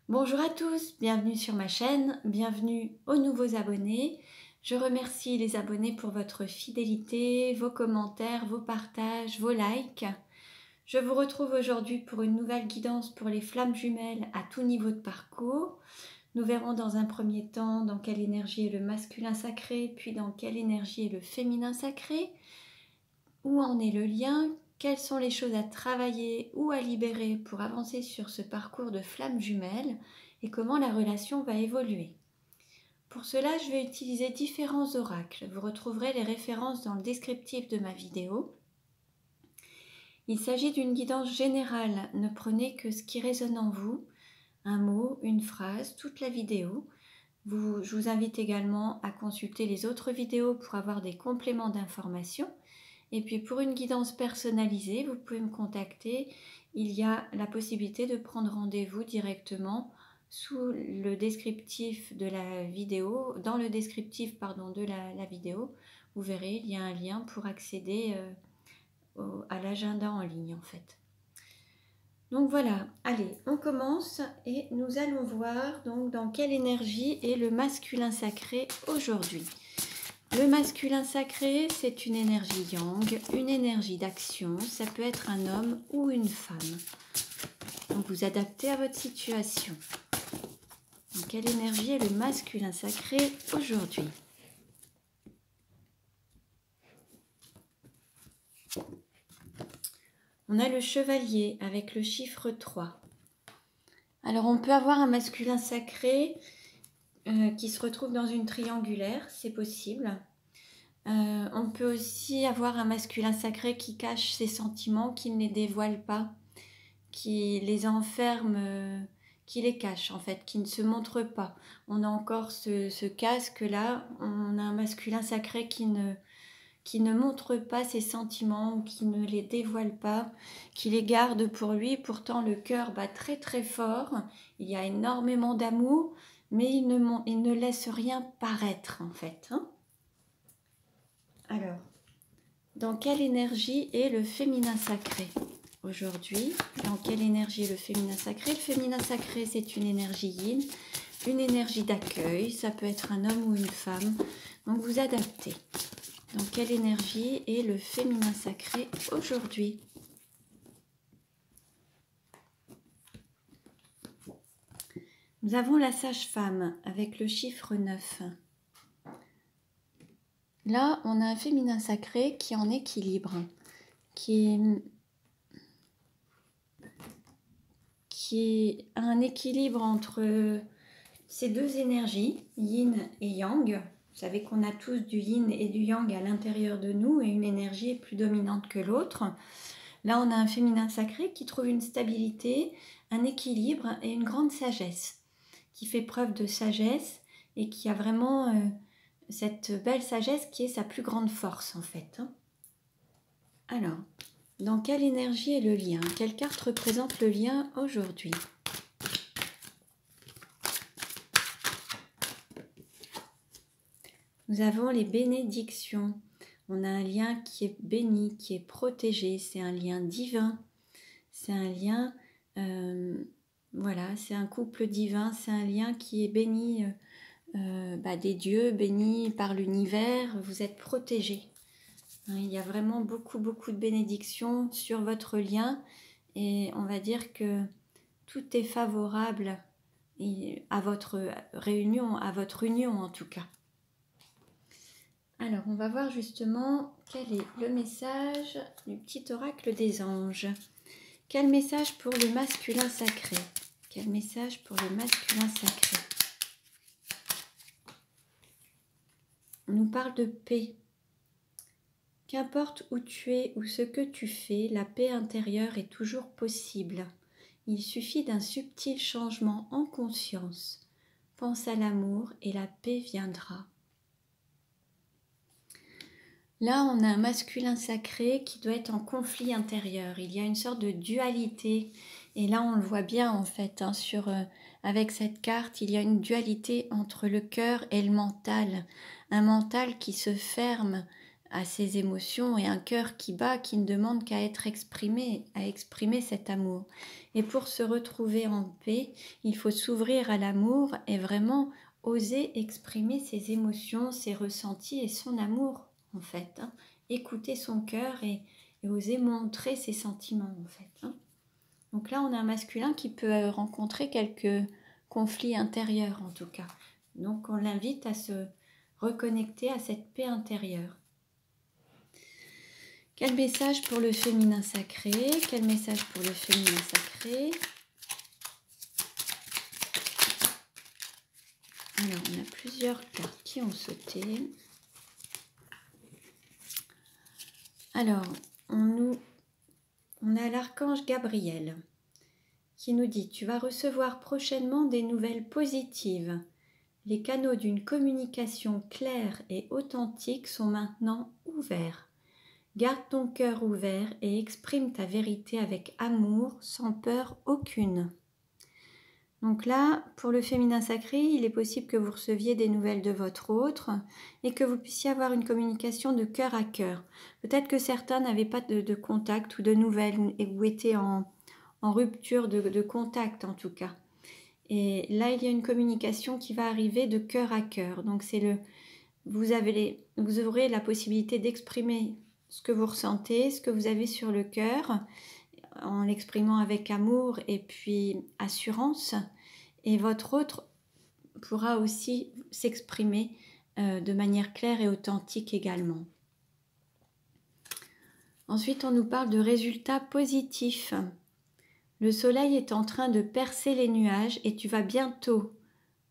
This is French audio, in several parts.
Bonjour à tous, bienvenue sur ma chaîne, bienvenue aux nouveaux abonnés. Je remercie les abonnés pour votre fidélité, vos commentaires, vos partages, vos likes. Je vous retrouve aujourd'hui pour une nouvelle guidance pour les flammes jumelles à tout niveau de parcours. Nous verrons dans un premier temps dans quelle énergie est le masculin sacré, puis dans quelle énergie est le féminin sacré, où en est le lien, quelles sont les choses à travailler ou à libérer pour avancer sur ce parcours de flammes jumelles et comment la relation va évoluer. Pour cela, je vais utiliser différents oracles. Vous retrouverez les références dans le descriptif de ma vidéo. Il s'agit d'une guidance générale. Ne prenez que ce qui résonne en vous, un mot, une phrase, toute la vidéo. Je vous invite également à consulter les autres vidéos pour avoir des compléments d'informations. Et puis pour une guidance personnalisée, vous pouvez me contacter. Il y a la possibilité de prendre rendez-vous directement sous le descriptif de la vidéo, dans le descriptif de la vidéo. Vous verrez, il y a un lien pour accéder à l'agenda en ligne en fait. Donc voilà, allez, on commence et nous allons voir donc dans quelle énergie est le masculin sacré aujourd'hui. Le masculin sacré, c'est une énergie yang, une énergie d'action. Ça peut être un homme ou une femme. Donc vous adaptez à votre situation. Donc, quelle énergie est le masculin sacré aujourd'hui? On a le chevalier avec le chiffre 3. Alors on peut avoir un masculin sacré qui se retrouve dans une triangulaire, c'est possible. On peut aussi avoir un masculin sacré qui cache ses sentiments, qui ne les dévoile pas, qui les enferme, qui les cache en fait, qui ne se montre pas. On a encore ce casque-là, on a un masculin sacré qui ne montre pas ses sentiments ou qui ne les dévoile pas, qui les garde pour lui. Pourtant le cœur bat très très fort, il y a énormément d'amour, mais il ne laisse rien paraître en fait. Alors, dans quelle énergie est le féminin sacré aujourd'hui? Dans quelle énergie est le féminin sacré? Le féminin sacré, c'est une énergie yin, une énergie d'accueil. Ça peut être un homme ou une femme. Donc, vous adaptez. Dans quelle énergie est le féminin sacré aujourd'hui? Nous avons la sage-femme avec le chiffre 9. Là, on a un féminin sacré qui est en équilibre, qui a un équilibre entre ces deux énergies, yin et yang. Vous savez qu'on a tous du yin et du yang à l'intérieur de nous et une énergie est plus dominante que l'autre. Là, on a un féminin sacré qui trouve une stabilité, un équilibre et une grande sagesse, qui fait preuve de sagesse et qui a vraiment cette belle sagesse qui est sa plus grande force en fait. Alors, dans quelle énergie est le lien? Quelle carte représente le lien aujourd'hui? Nous avons les bénédictions. On a un lien qui est béni, qui est protégé. C'est un lien divin. C'est un lien, voilà, c'est un couple divin. C'est un lien qui est béni des dieux, béni par l'univers. Vous êtes protégés. Il y a vraiment beaucoup de bénédictions sur votre lien. Et on va dire que tout est favorable à votre réunion, à votre union en tout cas. Alors, on va voir justement quel est le message du petit oracle des anges. Quel message pour le masculin sacré? Quel message pour le masculin sacré? On nous parle de paix. Qu'importe où tu es ou ce que tu fais, la paix intérieure est toujours possible. Il suffit d'un subtil changement en conscience. Pense à l'amour et la paix viendra. Là, on a un masculin sacré qui doit être en conflit intérieur. Il y a une sorte de dualité. Et là, on le voit bien en fait. Avec cette carte, il y a une dualité entre le cœur et le mental. Un mental qui se ferme à ses émotions et un cœur qui bat, qui ne demande qu'à être exprimé, à exprimer cet amour. Et pour se retrouver en paix, il faut s'ouvrir à l'amour et vraiment oser exprimer ses émotions, ses ressentis et son amour, en fait. Hein. Écouter son cœur et oser montrer ses sentiments, en fait. Hein. Donc là, on a un masculin qui peut rencontrer quelques conflits intérieurs, en tout cas. Donc on l'invite à se reconnecter à cette paix intérieure. Quel message pour le féminin sacré? Quel message pour le féminin sacré? Alors, on a plusieurs cartes qui ont sauté. Alors, on a l'archange Gabriel qui nous dit « Tu vas recevoir prochainement des nouvelles positives. Les canaux d'une communication claire et authentique sont maintenant ouverts. Garde ton cœur ouvert et exprime ta vérité avec amour, sans peur aucune. » Donc là, pour le féminin sacré, il est possible que vous receviez des nouvelles de votre autre et que vous puissiez avoir une communication de cœur à cœur. Peut-être que certains n'avaient pas de contact ou de nouvelles ou étaient en rupture de contact en tout cas. Et là, il y a une communication qui va arriver de cœur à cœur. Donc vous aurez la possibilité d'exprimer ce que vous ressentez, ce que vous avez sur le cœur, en l'exprimant avec amour et puis assurance. Et votre autre pourra aussi s'exprimer de manière claire et authentique également. Ensuite, on nous parle de résultats positifs. Le soleil est en train de percer les nuages et tu vas bientôt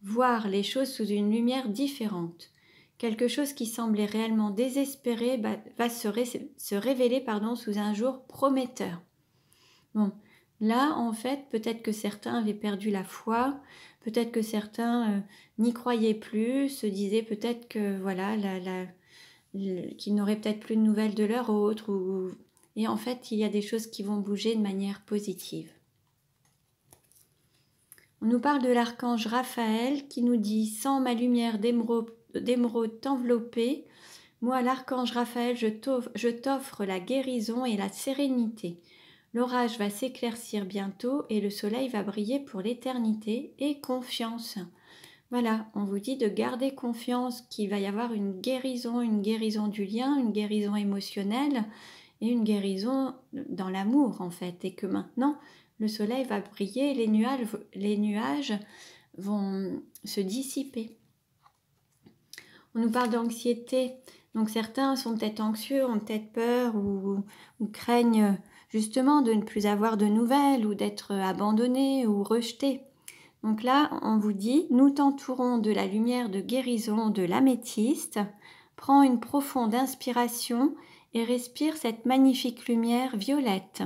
voir les choses sous une lumière différente. Quelque chose qui semblait réellement désespéré va se révéler sous un jour prometteur. Bon, là, en fait, peut-être que certains avaient perdu la foi, peut-être que certains n'y croyaient plus, se disaient peut-être que voilà, qu'ils n'auraient peut-être plus de nouvelles de leur autre. Et en fait, il y a des choses qui vont bouger de manière positive. On nous parle de l'archange Raphaël qui nous dit « Sans ma lumière d'émeraude t'envelopper, moi l'archange Raphaël, je t'offre la guérison et la sérénité. L'orage va s'éclaircir bientôt et le soleil va briller pour l'éternité et confiance. » Voilà, on vous dit de garder confiance qu'il va y avoir une guérison du lien, une guérison émotionnelle et une guérison dans l'amour en fait. Et que maintenant, le soleil va briller, les nuages vont se dissiper. On nous parle d'anxiété. Donc certains sont peut-être anxieux, ont peut-être peur ou craignent justement de ne plus avoir de nouvelles ou d'être abandonnés ou rejetés. Donc là, on vous dit, nous t'entourons de la lumière de guérison de l'améthyste. Prends une profonde inspiration et respire cette magnifique lumière violette.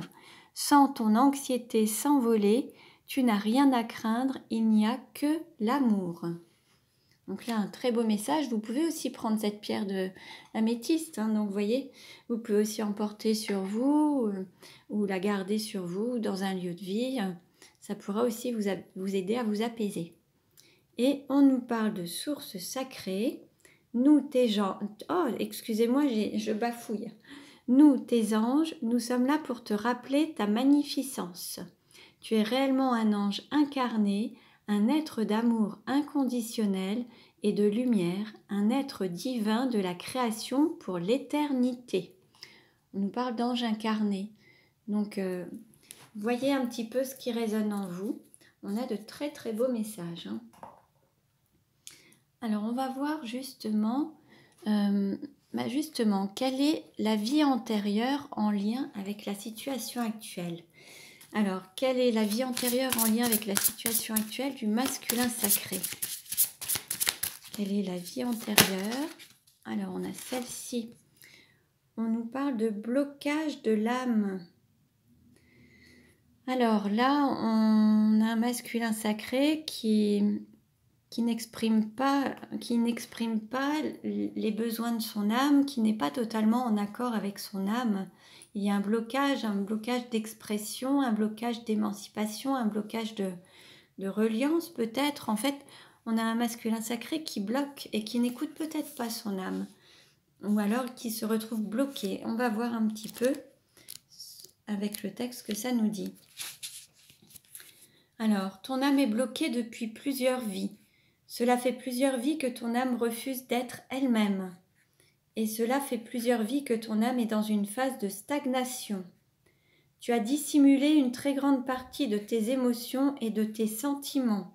Sens ton anxiété s'envoler, tu n'as rien à craindre, il n'y a que l'amour. Donc là, un très beau message. Vous pouvez aussi prendre cette pierre de l'améthyste. Donc vous voyez, vous pouvez aussi en porter sur vous ou la garder sur vous dans un lieu de vie. Ça pourra aussi vous aider à vous apaiser. Et on nous parle de sources sacrées. Nous, tes anges... Oh, excusez-moi, je bafouille. Nous, tes anges, nous sommes là pour te rappeler ta magnificence. Tu es réellement un ange incarné, un être d'amour inconditionnel et de lumière, un être divin de la création pour l'éternité. On nous parle d'ange incarné. Donc, voyez un petit peu ce qui résonne en vous. On a de très très beaux messages. Hein. Alors, on va voir justement, quelle est la vie antérieure en lien avec la situation actuelle. Alors, quelle est la vie antérieure en lien avec la situation actuelle du masculin sacré? Quelle est la vie antérieure? Alors, on a celle-ci. On nous parle de blocage de l'âme. Alors là, on a un masculin sacré qui n'exprime pas les besoins de son âme, qui n'est pas totalement en accord avec son âme. Il y a un blocage d'expression, un blocage d'émancipation, un blocage de reliance peut-être. En fait, on a un masculin sacré qui bloque et qui n'écoute peut-être pas son âme. ou alors qui se retrouvent bloqués. On va voir un petit peu avec le texte que ça nous dit. Alors, ton âme est bloquée depuis plusieurs vies. Cela fait plusieurs vies que ton âme refuse d'être elle-même. Et cela fait plusieurs vies que ton âme est dans une phase de stagnation. Tu as dissimulé une très grande partie de tes émotions et de tes sentiments.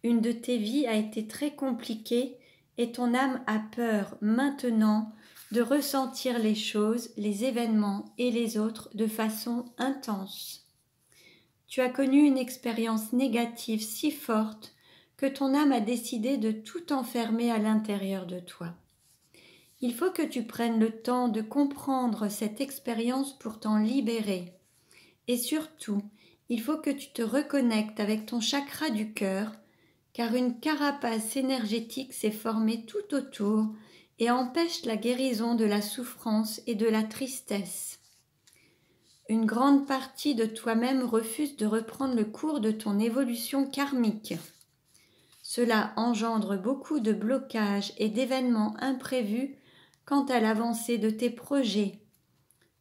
Une de tes vies a été très compliquée et ton âme a peur maintenant de ressentir les choses, les événements et les autres de façon intense. Tu as connu une expérience négative si forte que ton âme a décidé de tout enfermer à l'intérieur de toi. Il faut que tu prennes le temps de comprendre cette expérience pour t'en libérer. Et surtout, il faut que tu te reconnectes avec ton chakra du cœur, car une carapace énergétique s'est formée tout autour et empêche la guérison de la souffrance et de la tristesse. Une grande partie de toi-même refuse de reprendre le cours de ton évolution karmique. Cela engendre beaucoup de blocages et d'événements imprévus quant à l'avancée de tes projets.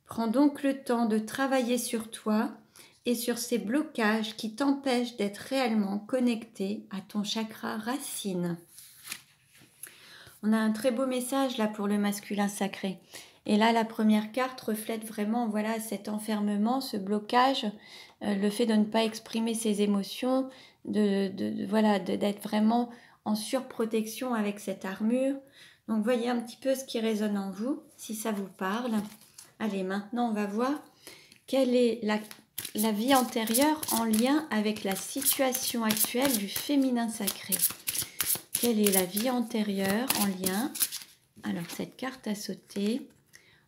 Prends donc le temps de travailler sur toi et sur ces blocages qui t'empêchent d'être réellement connecté à ton chakra racine. On a un très beau message là pour le masculin sacré. Et là, la première carte reflète vraiment voilà, cet enfermement, ce blocage, le fait de ne pas exprimer ses émotions, d'être vraiment en surprotection avec cette armure. Donc, voyez un petit peu ce qui résonne en vous, si ça vous parle. Allez, maintenant, on va voir quelle est la vie antérieure en lien avec la situation actuelle du féminin sacré. Quelle est la vie antérieure en lien? Alors, cette carte a sauté.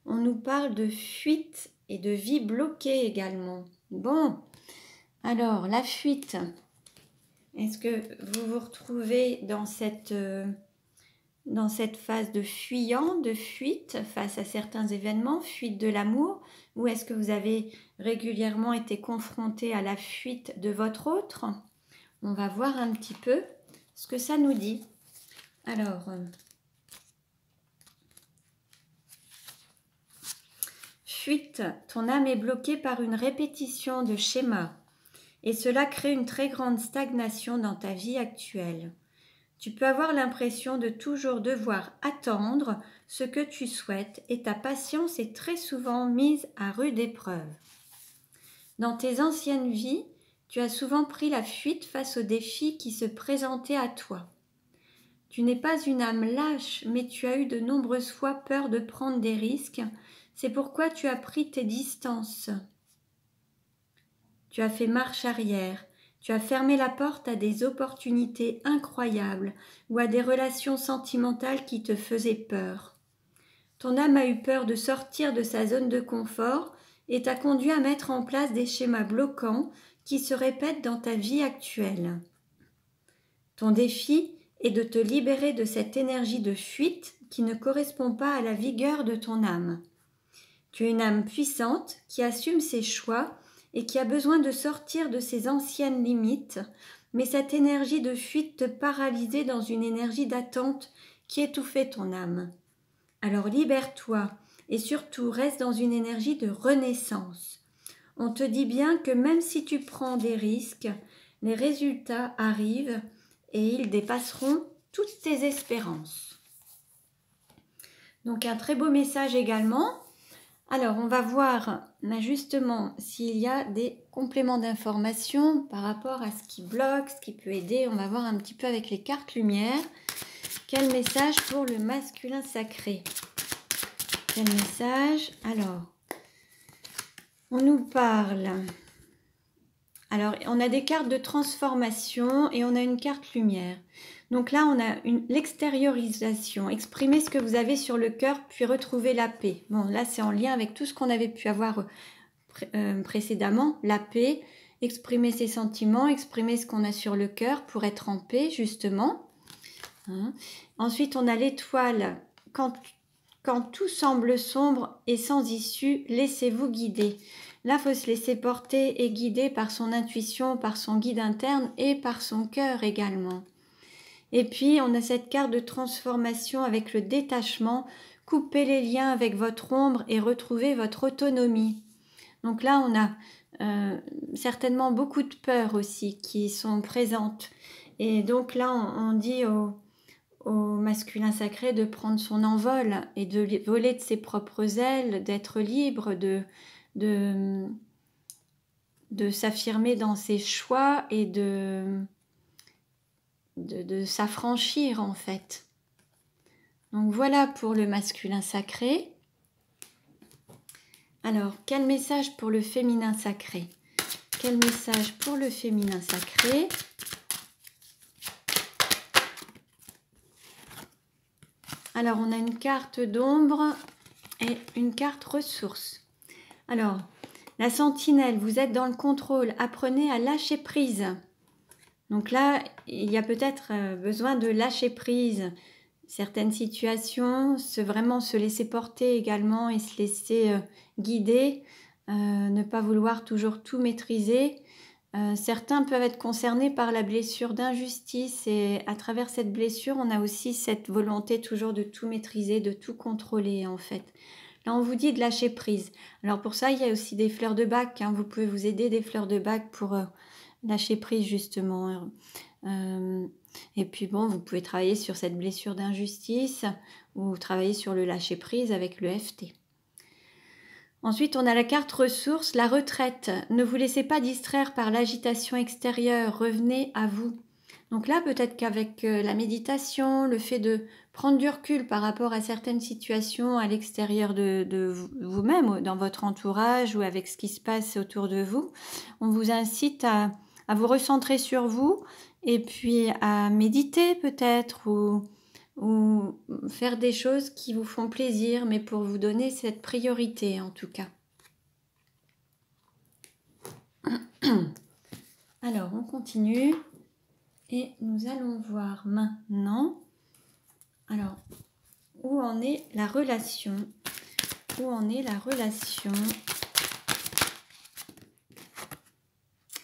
On nous parle de fuite et de vie bloquée également. Bon, alors, la fuite. Est-ce que vous vous retrouvez dans cette phase de fuyant, de fuite face à certains événements, fuite de l'amour, ou est-ce que vous avez régulièrement été confronté à la fuite de votre autre? On va voir un petit peu ce que ça nous dit. Alors, fuite, ton âme est bloquée par une répétition de schémas et cela crée une très grande stagnation dans ta vie actuelle. Tu peux avoir l'impression de toujours devoir attendre ce que tu souhaites et ta patience est très souvent mise à rude épreuve. Dans tes anciennes vies, tu as souvent pris la fuite face aux défis qui se présentaient à toi. Tu n'es pas une âme lâche, mais tu as eu de nombreuses fois peur de prendre des risques. C'est pourquoi tu as pris tes distances. Tu as fait marche arrière. Tu as fermé la porte à des opportunités incroyables ou à des relations sentimentales qui te faisaient peur. Ton âme a eu peur de sortir de sa zone de confort et t'a conduit à mettre en place des schémas bloquants qui se répètent dans ta vie actuelle. Ton défi est de te libérer de cette énergie de fuite qui ne correspond pas à la vigueur de ton âme. Tu es une âme puissante qui assume ses choix et qui a besoin de sortir de ses anciennes limites, mais cette énergie de fuite te paralysait dans une énergie d'attente qui étouffait ton âme. Alors libère-toi et surtout reste dans une énergie de renaissance. On te dit bien que même si tu prends des risques, les résultats arrivent et ils dépasseront toutes tes espérances. Donc un très beau message également. Alors on va voir justement s'il y a des compléments d'information par rapport à ce qui bloque, ce qui peut aider. On va voir un petit peu avec les cartes lumière. Quel message pour le masculin sacré? Quel message? Alors, on nous parle. Alors, on a des cartes de transformation et on a une carte lumière. Donc là, on a l'extériorisation. Exprimez ce que vous avez sur le cœur, puis retrouver la paix. Bon, là, c'est en lien avec tout ce qu'on avait pu avoir précédemment. La paix, exprimer ses sentiments, exprimer ce qu'on a sur le cœur pour être en paix, justement. Ensuite, on a l'étoile. Quand tout semble sombre et sans issue, laissez-vous guider. Là, il faut se laisser porter et guider par son intuition, par son guide interne et par son cœur également. Et puis, on a cette carte de transformation avec le détachement. couper les liens avec votre ombre et retrouver votre autonomie. Donc là, on a certainement beaucoup de peurs aussi qui sont présentes. Et donc là, on dit au masculin sacré de prendre son envol et de voler de ses propres ailes, d'être libre, de s'affirmer dans ses choix et de s'affranchir en fait. Donc voilà pour le masculin sacré. Alors, quel message pour le féminin sacré? Quel message pour le féminin sacré? Alors, on a une carte d'ombre et une carte ressources. Alors, la sentinelle, vous êtes dans le contrôle. Apprenez à lâcher prise. Donc là, il y a peut-être besoin de lâcher prise. Certaines situations, vraiment se laisser porter également et se laisser guider, ne pas vouloir toujours tout maîtriser. Certains peuvent être concernés par la blessure d'injustice et à travers cette blessure, on a aussi cette volonté toujours de tout maîtriser, de tout contrôler en fait. Là, on vous dit de lâcher prise. Alors pour ça, il y a aussi des fleurs de bac. Vous pouvez vous aider des fleurs de bac pour lâcher prise justement. Et puis bon, vous pouvez travailler sur cette blessure d'injustice ou travailler sur le lâcher prise avec le FT. Ensuite, on a la carte ressources, la retraite. Ne vous laissez pas distraire par l'agitation extérieure, revenez à vous. Donc là, peut-être qu'avec la méditation, le fait de prendre du recul par rapport à certaines situations à l'extérieur de vous-même, dans votre entourage ou avec ce qui se passe autour de vous, on vous incite à vous recentrer sur vous et puis à méditer peut-être ou faire des choses qui vous font plaisir, mais pour vous donner cette priorité en tout cas. Alors, on continue et nous allons voir maintenant, alors, où en est la relation? Où en est la relation?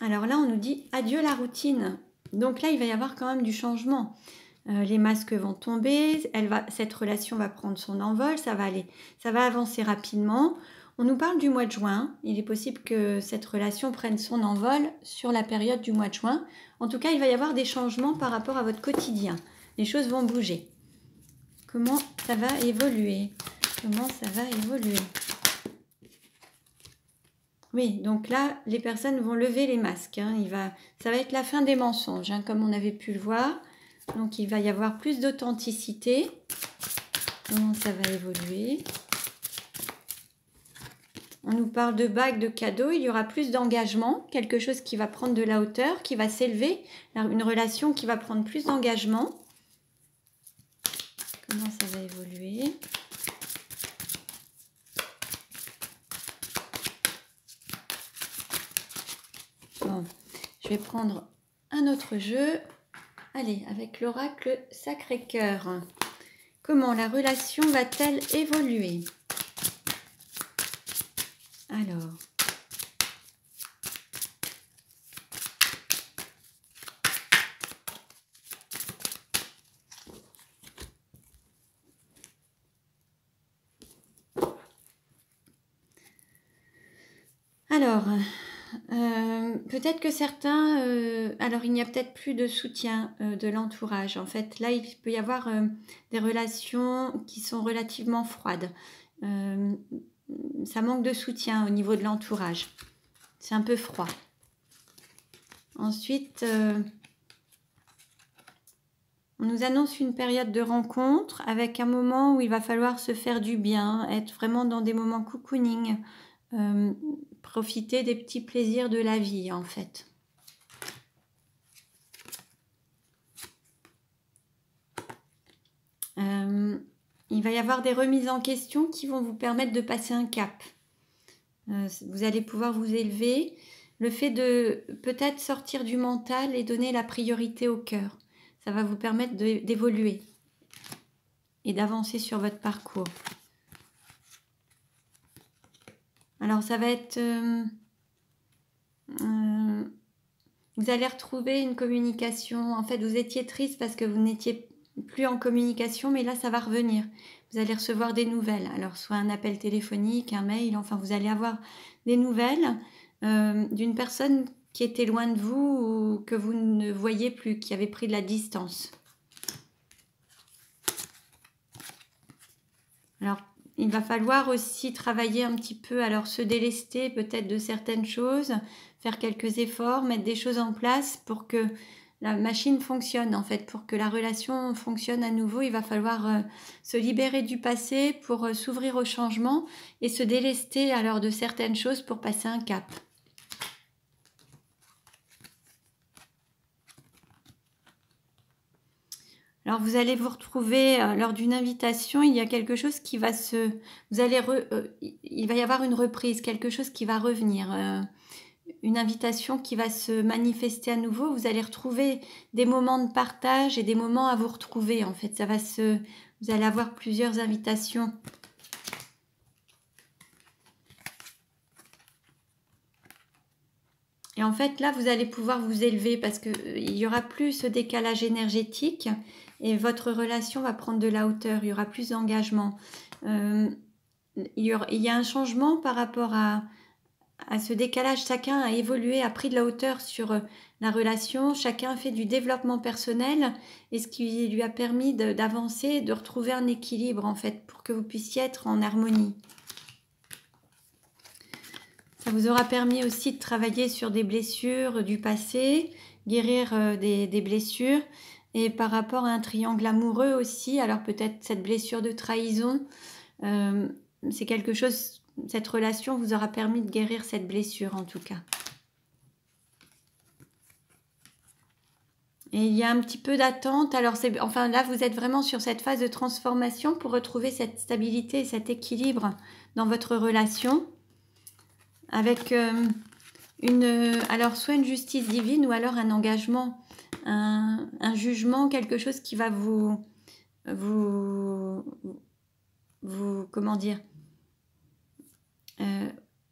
Alors là, on nous dit adieu la routine. Donc là, il va y avoir quand même du changement. Les masques vont tomber, cette relation va prendre son envol, ça va avancer rapidement. On nous parle du mois de juin. Il est possible que cette relation prenne son envol sur la période du mois de juin. En tout cas, il va y avoir des changements par rapport à votre quotidien. Les choses vont bouger. Comment ça va évoluer? Comment ça va évoluer? Oui, donc là, les personnes vont lever les masques. Ça va être la fin des mensonges, comme on avait pu le voir. Donc, il va y avoir plus d'authenticité. Comment ça va évoluer? On nous parle de bagues, de cadeaux. Il y aura plus d'engagement, quelque chose qui va prendre de la hauteur, qui va s'élever. Une relation qui va prendre plus d'engagement. Comment ça va évoluer? Bon, je vais prendre un autre jeu. Allez, avec l'oracle Sacré-Cœur. Comment la relation va-t-elle évoluer? Alors. Peut-être que certains, alors il n'y a peut-être plus de soutien de l'entourage. En fait, là, il peut y avoir des relations qui sont relativement froides. Ça manque de soutien au niveau de l'entourage. C'est un peu froid. Ensuite, on nous annonce une période de rencontre avec un moment où il va falloir se faire du bien, être vraiment dans des moments cocooning. Profiter des petits plaisirs de la vie en fait. Il va y avoir des remises en question qui vont vous permettre de passer un cap. Vous allez pouvoir vous élever. Le fait de peut-être sortir du mental et donner la priorité au cœur, ça va vous permettre d'évoluer et d'avancer sur votre parcours. Alors ça va être... vous allez retrouver une communication. En fait, vous étiez triste parce que vous plus en communication, mais là, ça va revenir. Vous allez recevoir des nouvelles. Alors, soit un appel téléphonique, un mail, enfin, vous allez avoir des nouvelles d'une personne qui était loin de vous ou que vous ne voyez plus, qui avait pris de la distance. Alors, il va falloir aussi travailler un petit peu, alors se délester peut-être de certaines choses, faire quelques efforts, mettre des choses en place pour que la machine fonctionne en fait, pour que la relation fonctionne à nouveau. Il va falloir se libérer du passé pour s'ouvrir au changement et se délester alors de certaines choses pour passer un cap. Alors vous allez vous retrouver lors d'une invitation, il y a quelque chose qui va se... il va y avoir une reprise, quelque chose qui va revenir, une invitation qui va se manifester à nouveau. Vous allez retrouver des moments de partage et des moments à vous retrouver en fait. Vous allez avoir plusieurs invitations. Et en fait, là, vous allez pouvoir vous élever parce qu'il y aura plus ce décalage énergétique et votre relation va prendre de la hauteur. Il y aura plus d'engagement. Il y a un changement par rapport à ce décalage. Chacun a évolué, a pris de la hauteur sur la relation. Chacun fait du développement personnel et ce qui lui a permis d'avancer, de retrouver un équilibre en fait pour que vous puissiez être en harmonie. Ça vous aura permis aussi de travailler sur des blessures du passé, guérir des blessures. Et par rapport à un triangle amoureux aussi, alors peut-être cette blessure de trahison, c'est quelque chose, cette relation vous aura permis de guérir cette blessure en tout cas. Et il y a un petit peu d'attente. Alors, enfin là, vous êtes vraiment sur cette phase de transformation pour retrouver cette stabilité et cet équilibre dans votre relation. Avec alors soit une justice divine ou alors un engagement, un jugement, quelque chose qui va vous comment dire,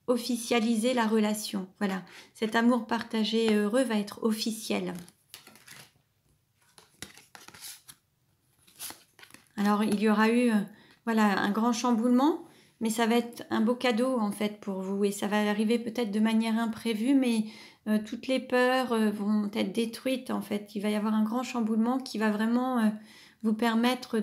officialiser la relation. Voilà, cet amour partagé heureux va être officiel. Alors il y aura eu voilà, un grand chamboulement, mais ça va être un beau cadeau en fait pour vous et ça va arriver peut-être de manière imprévue, mais toutes les peurs vont être détruites en fait. Il va y avoir un grand chamboulement qui va vraiment vous permettre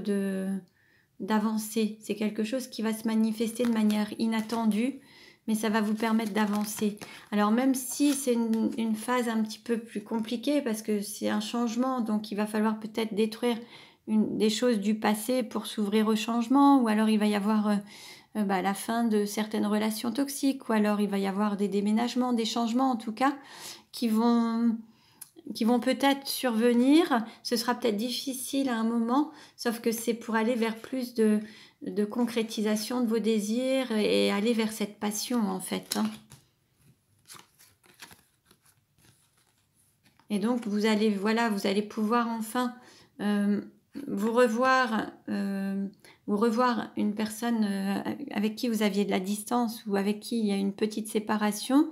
d'avancer. C'est quelque chose qui va se manifester de manière inattendue, mais ça va vous permettre d'avancer. Alors même si c'est une phase un petit peu plus compliquée parce que c'est un changement, donc il va falloir peut-être détruire des choses du passé pour s'ouvrir au changement, ou alors il va y avoir la fin de certaines relations toxiques, ou alors il va y avoir des déménagements, des changements en tout cas, qui vont peut-être survenir. Ce sera peut-être difficile à un moment, sauf que c'est pour aller vers plus de concrétisation de vos désirs et aller vers cette passion en fait. Et donc vous allez pouvoir enfin vous revoir une personne avec qui vous aviez de la distance ou avec qui il y a une petite séparation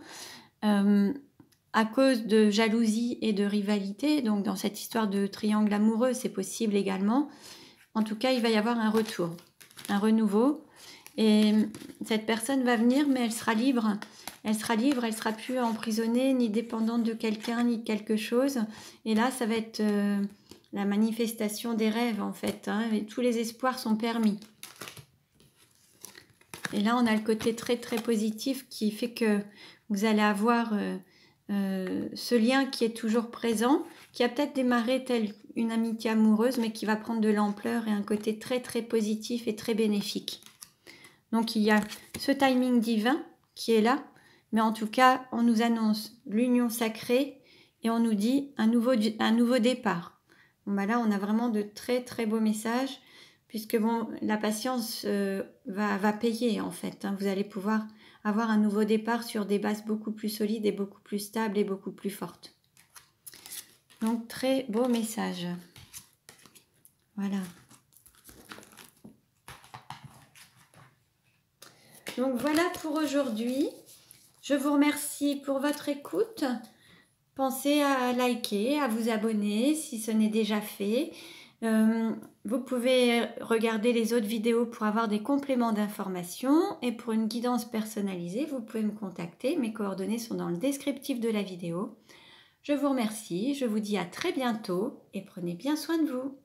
à cause de jalousie et de rivalité. Donc dans cette histoire de triangle amoureux, c'est possible également. En tout cas, il va y avoir un retour, un renouveau. Et cette personne va venir, mais elle sera libre. Elle sera plus emprisonnée, ni dépendante de quelqu'un, ni de quelque chose. Et là, ça va être la manifestation des rêves, en fait. Et tous les espoirs sont permis. Et là, on a le côté très, très positif qui fait que vous allez avoir ce lien qui est toujours présent, qui a peut-être démarré telle une amitié amoureuse, mais qui va prendre de l'ampleur et un côté très, très positif et très bénéfique. Donc, il y a ce timing divin qui est là, mais en tout cas, on nous annonce l'union sacrée et on nous dit un nouveau départ. Bon, là, on a vraiment de très, très beaux messages, puisque la patience va payer, en fait. Vous allez pouvoir avoir un nouveau départ sur des bases beaucoup plus solides et beaucoup plus stables et beaucoup plus fortes. Donc, très beau message. Voilà. Donc voilà pour aujourd'hui. Je vous remercie pour votre écoute. Pensez à liker, à vous abonner si ce n'est déjà fait. Vous pouvez regarder les autres vidéos pour avoir des compléments d'information et pour une guidance personnalisée, vous pouvez me contacter. Mes coordonnées sont dans le descriptif de la vidéo. Je vous remercie, je vous dis à très bientôt et prenez bien soin de vous.